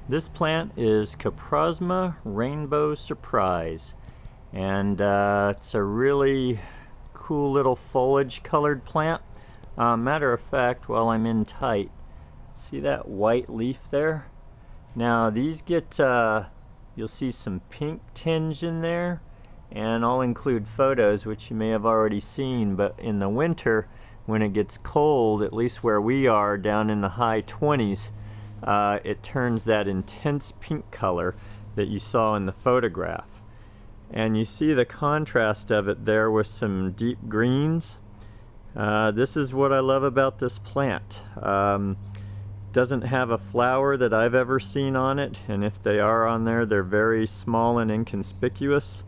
This plant is Coprosma Rainbow Surprise, and it's a really cool little foliage colored plant. Matter of fact, while I'm in tight, see that white leaf there? Now these get, you'll see some pink tinge in there, and I'll include photos which you may have already seen, but in the winter when it gets cold, at least where we are down in the high 20s, it turns that intense pink color that you saw in the photograph. And you see the contrast of it there with some deep greens. This is what I love about this plant. Doesn't have a flower that I've ever seen on it, and if they are on there, they're very small and inconspicuous.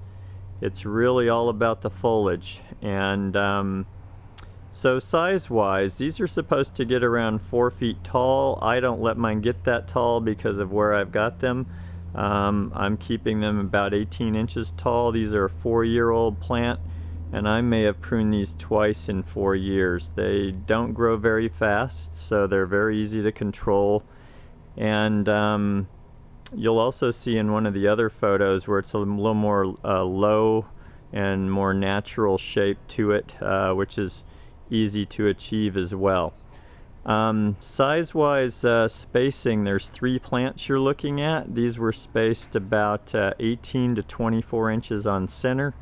It's really all about the foliage. And so size-wise, these are supposed to get around 4 feet tall. I don't let mine get that tall because of where I've got them. I'm keeping them about 18 inches tall. These are a 4-year-old plant, and I may have pruned these twice in 4 years. They don't grow very fast, so they're very easy to control. And you'll also see in one of the other photos where it's a little more low and more natural shape to it, which is easy to achieve as well. Size-wise, spacing, there's 3 plants you're looking at. These were spaced about 18 to 24 inches on center,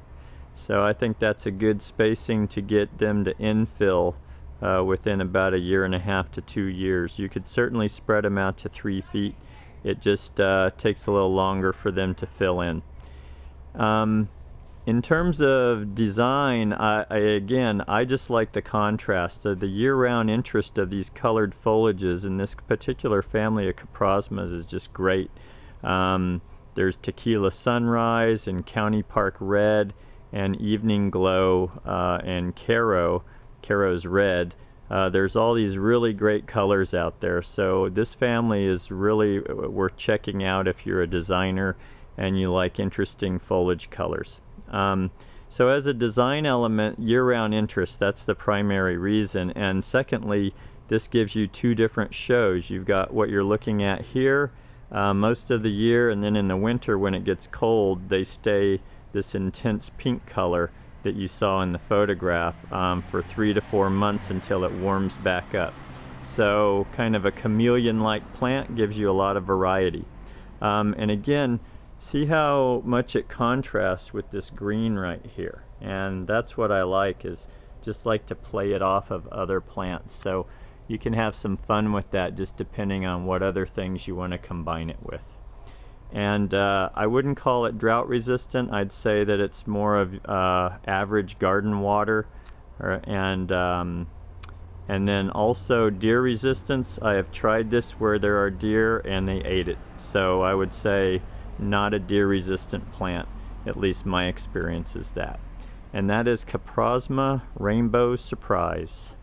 so I think that's a good spacing to get them to infill within about 1.5 to 2 years. You could certainly spread them out to 3 feet. It just takes a little longer for them to fill in. In terms of design, I just like the contrast. The year-round interest of these colored foliages in this particular family of Coprosmas is just great. There's Tequila Sunrise and County Park Red and Evening Glow and Caro's Red. There's all these really great colors out there, so this family is really worth checking out if you're a designer and you like interesting foliage colors. So as a design element, year-round interest, that's the primary reason. And secondly, this gives you 2 different shows. You've got what you're looking at here most of the year, and then in the winter when it gets cold, they stay this intense pink color that you saw in the photograph for 3 to 4 months until it warms back up. So kind of a chameleon-like plant, gives you a lot of variety. And again, see how much it contrasts with this green right here, and that's what I like, is just like to play it off of other plants. So you can have some fun with that just depending on what other things you want to combine it with. And I wouldn't call it drought resistant. I'd say that it's more of average garden water, and then also deer resistance. I have tried this where there are deer and they ate it, so I would say not a deer resistant plant, at least my experience is that. And that is Coprosma Rainbow Surprise.